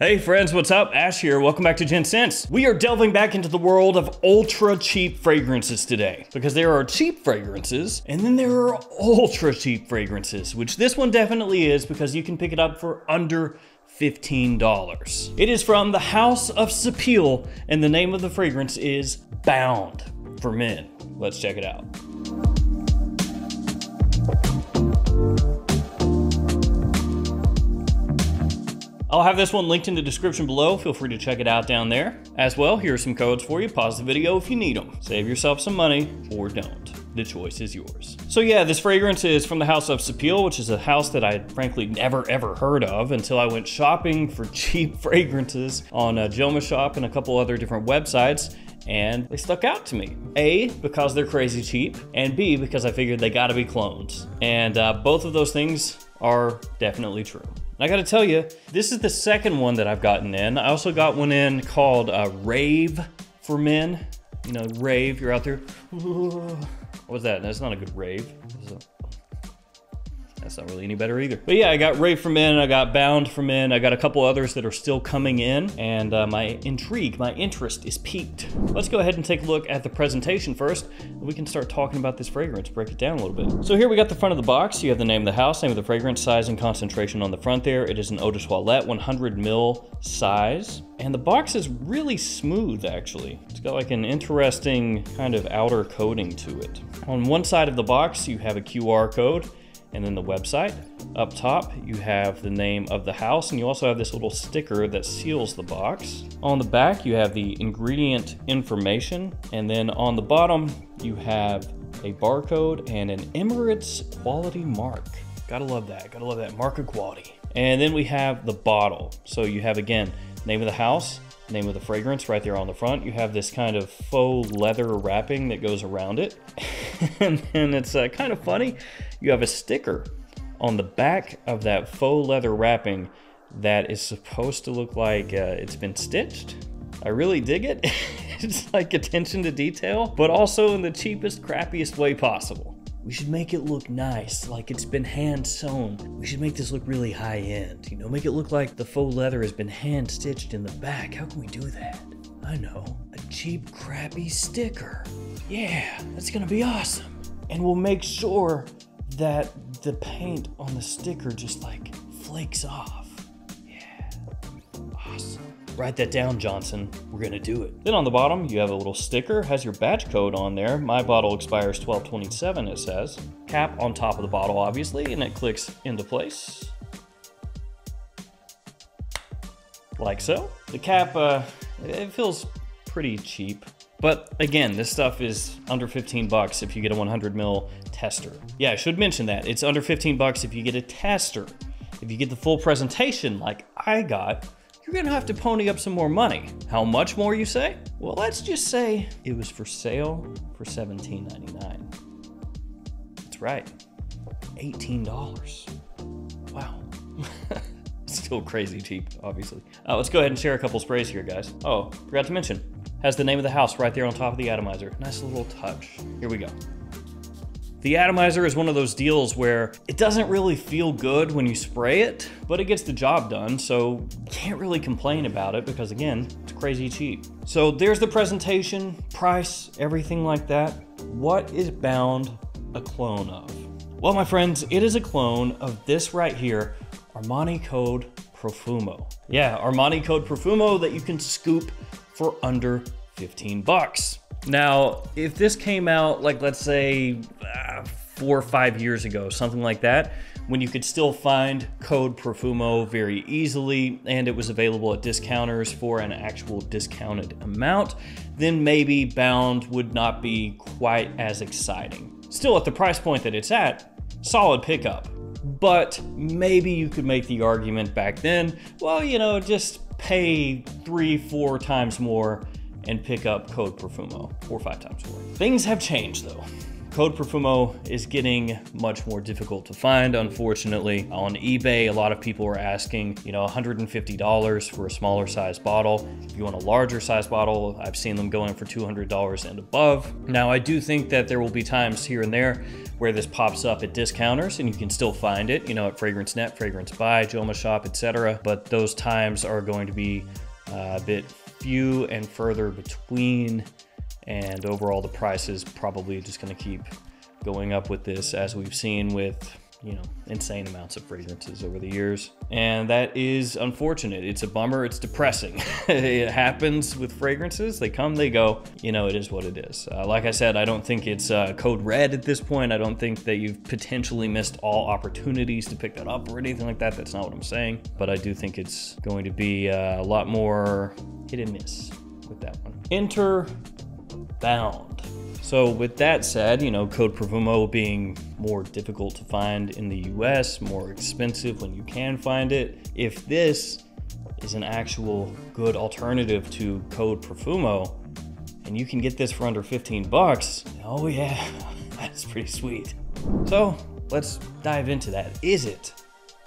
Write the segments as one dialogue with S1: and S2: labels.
S1: Hey friends, what's up? Ash here. Welcome back to Gents. We are delving back into the world of ultra cheap fragrances today, because there are cheap fragrances and then there are ultra cheap fragrances, which this one definitely is because you can pick it up for under $15. It is from the House of Sapil and the name of the fragrance is Bound for Men. Let's check it out. I'll have this one linked in the description below. Feel free to check it out down there. As well, here are some codes for you. Pause the video if you need them. Save yourself some money or don't. The choice is yours. So yeah, this fragrance is from the House of Sapil, which is a house that I frankly never ever heard of until I went shopping for cheap fragrances on Joma Shop and a couple other different websites. And they stuck out to me. A, because they're crazy cheap, and B, because I figured they gotta be clones. And both of those things are definitely true. I gotta tell you, this is the second one that I've gotten in. I also got one in called Rave for Men. You know, rave, you're out there. What was that? That's not a good rave. That's not really any better either. But yeah, I got Rave for Men, I got Bound for Men, I got a couple others that are still coming in, and my interest is piqued. Let's go ahead and take a look at the presentation first, and we can start talking about this fragrance, break it down a little bit. So here we got the front of the box. You have the name of the house, name of the fragrance, size and concentration on the front there. It is an eau de toilette, 100 ml size. And the box is really smooth, actually. It's got like an interesting kind of outer coating to it. On one side of the box, you have a QR code, and then the website. Up top, you have the name of the house, and you also have this little sticker that seals the box. On the back, you have the ingredient information, and then on the bottom, you have a barcode and an Emirates quality mark. Gotta love that mark of quality. And then we have the bottle. So you have, again, name of the house, name of the fragrance right there on the front. You have this kind of faux leather wrapping that goes around it. And then it's kind of funny. You have a sticker on the back of that faux leather wrapping that is supposed to look like it's been stitched. I really dig it. It's like attention to detail, but also in the cheapest, crappiest way possible. We should make it look nice, like it's been hand sewn. We should make this look really high end, you know, make it look like the faux leather has been hand stitched in the back. How can we do that? I know, a cheap, crappy sticker. Yeah, that's gonna be awesome. And we'll make sure that the paint on the sticker just like flakes off. Yeah, awesome. Write that down, Johnson. We're gonna do it. Then on the bottom, you have a little sticker, has your batch code on there. My bottle expires 12/27, it says. Cap on top of the bottle, obviously, and it clicks into place. Like so. The cap, it feels pretty cheap. But again, this stuff is under 15 bucks if you get a 100 ml tester. Yeah, I should mention that. It's under 15 bucks if you get a tester. If you get the full presentation like I got, you're gonna have to pony up some more money. How much more, you say? Well, let's just say it was for sale for $17.99. That's right, $18. Wow. Still crazy cheap, obviously. Let's go ahead and share a couple sprays here, guys. Oh, forgot to mention, has the name of the house right there on top of the atomizer. Nice little touch. Here we go. The atomizer is one of those deals where it doesn't really feel good when you spray it, but it gets the job done, so you can't really complain about it because, again, it's crazy cheap. So there's the presentation, price, everything like that. What is Bound a clone of? Well, my friends, it is a clone of this right here, Armani code Profumo. Yeah, Armani code Profumo that you can scoop for under 15 bucks. Now, if this came out, like, let's say 4 or 5 years ago, something like that, when you could still find code Profumo very easily and it was available at discounters for an actual discounted amount, then maybe Bound would not be quite as exciting. Still, at the price point that it's at, solid pickup. But maybe you could make the argument back then, well, you know, just pay 3-4 times more and pick up code Profumo, 4 or 5 times more. Things have changed though. Code Profumo is getting much more difficult to find, unfortunately. On eBay, a lot of people are asking, you know, $150 for a smaller size bottle. If you want a larger size bottle, I've seen them going for $200 and above. Now, I do think that there will be times here and there where this pops up at discounters and you can still find it, you know, at Fragrance Net, Fragrance Buy, Joma Shop, etc. But those times are going to be a bit few and further between, and overall the price is probably just going to keep going up with this, as we've seen with, you know, insane amounts of fragrances over the years. And that is unfortunate. It's a bummer. It's depressing. It happens with fragrances. They come, they go. You know, it is what it is. Like I said, I don't think it's code red at this point. I don't think that you've potentially missed all opportunities to pick that up or anything like that. That's not what I'm saying. But I do think it's going to be a lot more hit and miss with that one. Enter Bound. So with that said, you know, Code Profumo being more difficult to find in the US, more expensive when you can find it. If this is an actual good alternative to Code Profumo, and you can get this for under 15 bucks, oh yeah, that's pretty sweet. So let's dive into that. Is it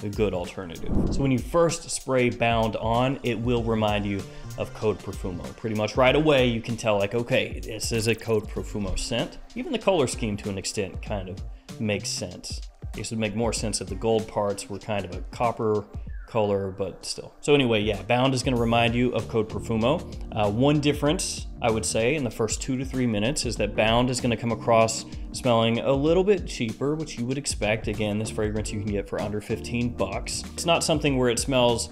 S1: a good alternative? So when you first spray Bound on, it will remind you of Code Profumo. Pretty much right away, you can tell, like, okay, this is a Code Profumo scent. Even the color scheme to an extent kind of makes sense. This would make more sense if the gold parts were kind of a copper color, but still. So anyway, yeah, Bound is gonna remind you of Code Profumo. One difference, I would say, in the first 2 to 3 minutes is that Bound is gonna come across smelling a little bit cheaper, which you would expect. Again, this fragrance you can get for under 15 bucks. It's not something where it smells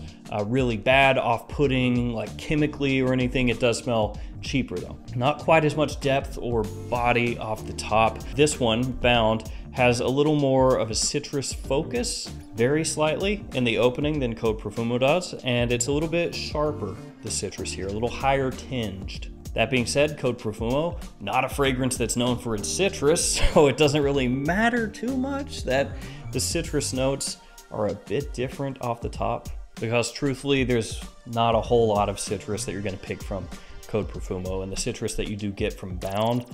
S1: really bad, off-putting, like chemically or anything. It does smell cheaper though. Not quite as much depth or body off the top. This one, Bound, has a little more of a citrus focus, very slightly, in the opening than Code Profumo does, and it's a little bit sharper, the citrus here, a little higher tinged. That being said, Code Profumo, not a fragrance that's known for its citrus, so it doesn't really matter too much that the citrus notes are a bit different off the top, because truthfully, there's not a whole lot of citrus that you're gonna pick from Code Profumo, and the citrus that you do get from Bound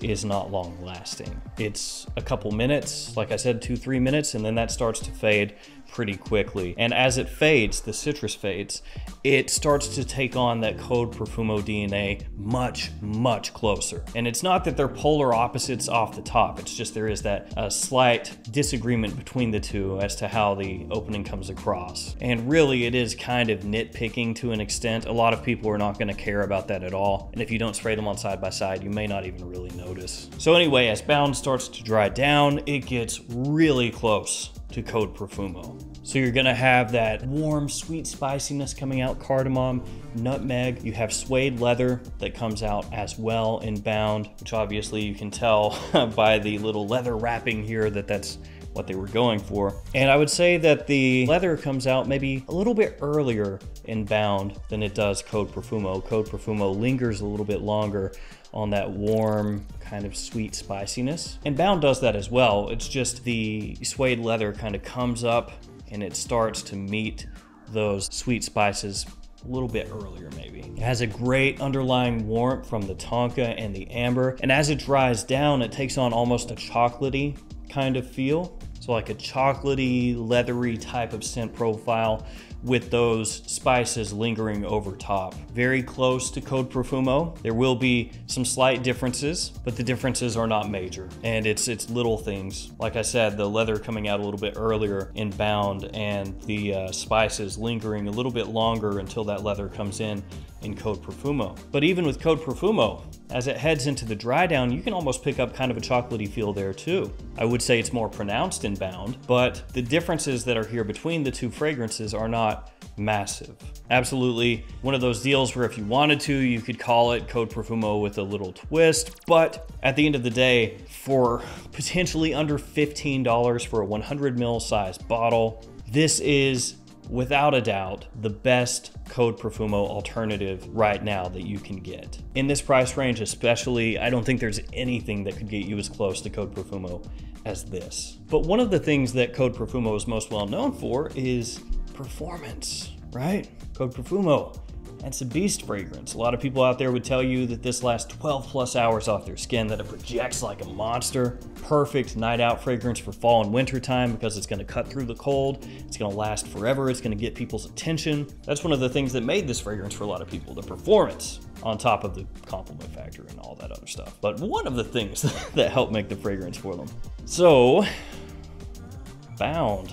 S1: is not long lasting. It's a couple minutes, like I said, 2-3 minutes, and then that starts to fade pretty quickly. And as it fades, the citrus fades, it starts to take on that Code Profumo DNA much, much closer. And it's not that they're polar opposites off the top, it's just there is that slight disagreement between the two as to how the opening comes across. And really, it is kind of nitpicking to an extent. A lot of people are not gonna care about that at all. And if you don't spray them on side by side, you may not even really notice. So anyway, as Bound starts to dry down, it gets really close to Code Profumo. So you're gonna have that warm, sweet spiciness coming out, cardamom, nutmeg. You have suede leather that comes out as well in Bound, which obviously you can tell by the little leather wrapping here that that's what they were going for. And I would say that the leather comes out maybe a little bit earlier in Bound than it does Code Profumo. Code Profumo lingers a little bit longer on that warm, kind of sweet spiciness. And Bound does that as well. It's just the suede leather kind of comes up and it starts to meet those sweet spices a little bit earlier maybe. It has a great underlying warmth from the tonka and the amber. And as it dries down, it takes on almost a chocolatey kind of feel. So like a chocolatey, leathery type of scent profile with those spices lingering over top. Very close to Code Profumo. There will be some slight differences, but the differences are not major. And it's little things. Like I said, the leather coming out a little bit earlier in Bound and the spices lingering a little bit longer until that leather comes in Code Profumo. But even with Code Profumo, as it heads into the dry down, you can almost pick up kind of a chocolatey feel there too. I would say it's more pronounced in Bound, but the differences that are here between the two fragrances are not massive. Absolutely one of those deals where if you wanted to, you could call it Code Profumo with a little twist, but at the end of the day, for potentially under $15 for a 100 ml size bottle, this is without a doubt the best Code Profumo alternative right now that you can get. In this price range especially, I don't think there's anything that could get you as close to Code Profumo as this. But one of the things that Code Profumo is most well known for is performance, right? Code Profumo and it's a beast fragrance. A lot of people out there would tell you that this lasts 12 plus hours off their skin, that it projects like a monster. Perfect night out fragrance for fall and winter time because it's gonna cut through the cold, it's gonna last forever, it's gonna get people's attention. That's one of the things that made this fragrance for a lot of people, the performance, on top of the compliment factor and all that other stuff. But one of the things that helped make the fragrance for them. So, Bound.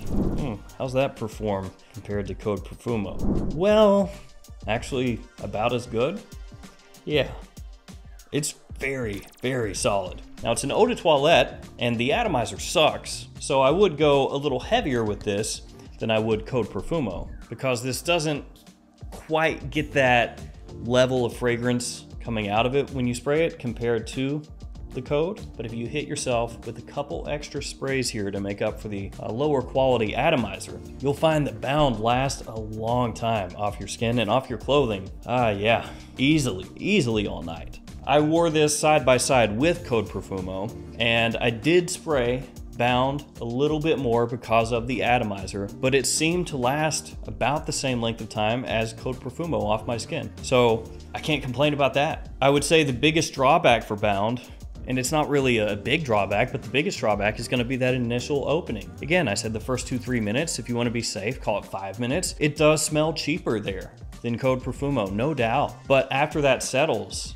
S1: How's that perform compared to Code Profumo? Well, actually about as good. Yeah, it's very, very solid. Now it's an eau de toilette and the atomizer sucks, so I would go a little heavier with this than I would Code Profumo because this doesn't quite get that level of fragrance coming out of it when you spray it compared to the Code. But if you hit yourself with a couple extra sprays here to make up for the lower quality atomizer, you'll find that Bound lasts a long time off your skin and off your clothing. Yeah, easily all night. I wore this side by side with Code Profumo, and I did spray Bound a little bit more because of the atomizer, but it seemed to last about the same length of time as Code Profumo off my skin. So I can't complain about that. I would say the biggest drawback for Bound, and it's not really a big drawback, but the biggest drawback is gonna be that initial opening. Again, I said the first 2-3 minutes. If you wanna be safe, call it 5 minutes. It does smell cheaper there than Code Profumo, no doubt. But after that settles,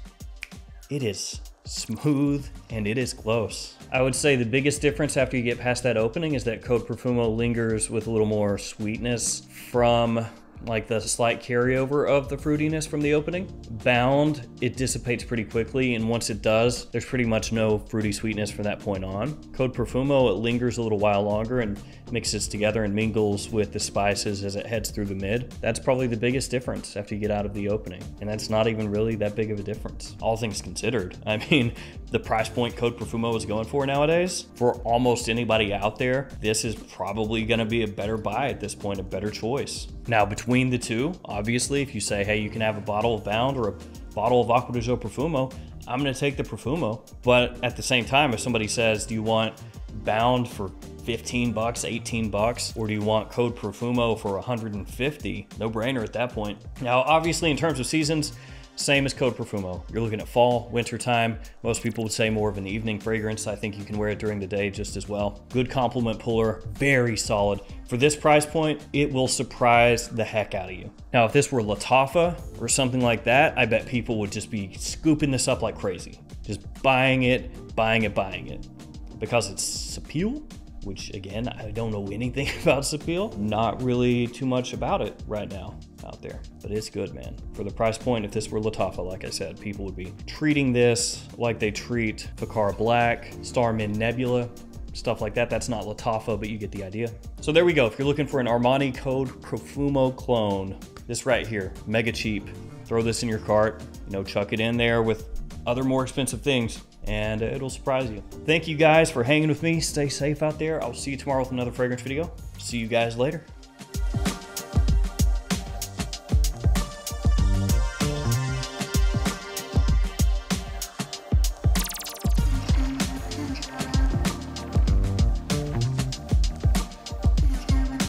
S1: it is smooth and it is close. I would say the biggest difference after you get past that opening is that Code Profumo lingers with a little more sweetness from like the slight carryover of the fruitiness from the opening. Bound, it dissipates pretty quickly, and once it does, there's pretty much no fruity sweetness from that point on. Code Profumo, it lingers a little while longer and mixes together and mingles with the spices as it heads through the mid. That's probably the biggest difference after you get out of the opening, and that's not even really that big of a difference, all things considered. I mean, the price point Code Profumo is going for nowadays, for almost anybody out there, this is probably gonna be a better buy at this point, a better choice. Now, between the two, obviously, if you say, hey, you can have a bottle of Bound or a bottle of Acqua di Gio Profumo, I'm gonna take the Profumo. But at the same time, if somebody says, do you want Bound for 15 bucks, 18 bucks, or do you want Code Profumo for 150? No brainer at that point. Now, obviously, in terms of seasons, same as Code Profumo. You're looking at fall, winter time. Most people would say more of an evening fragrance. I think you can wear it during the day just as well. Good compliment puller, very solid. For this price point, it will surprise the heck out of you. Now, if this were Lattafa or something like that, I bet people would just be scooping this up like crazy. Just buying it, buying it. Because it's Sapil, which again, I don't know anything about Sapil. Not really too much about it right now out there, but it's good, man. For the price point, if this were Lattafa, like I said, people would be treating this like they treat Fakar Black, Starman Nebula, stuff like that. That's not Lattafa, but you get the idea. So there we go. If you're looking for an Armani Code Profumo clone, this right here, mega cheap. Throw this in your cart, you know, chuck it in there with other more expensive things, and it'll surprise you. Thank you guys for hanging with me. Stay safe out there. I'll see you tomorrow with another fragrance video. See you guys later.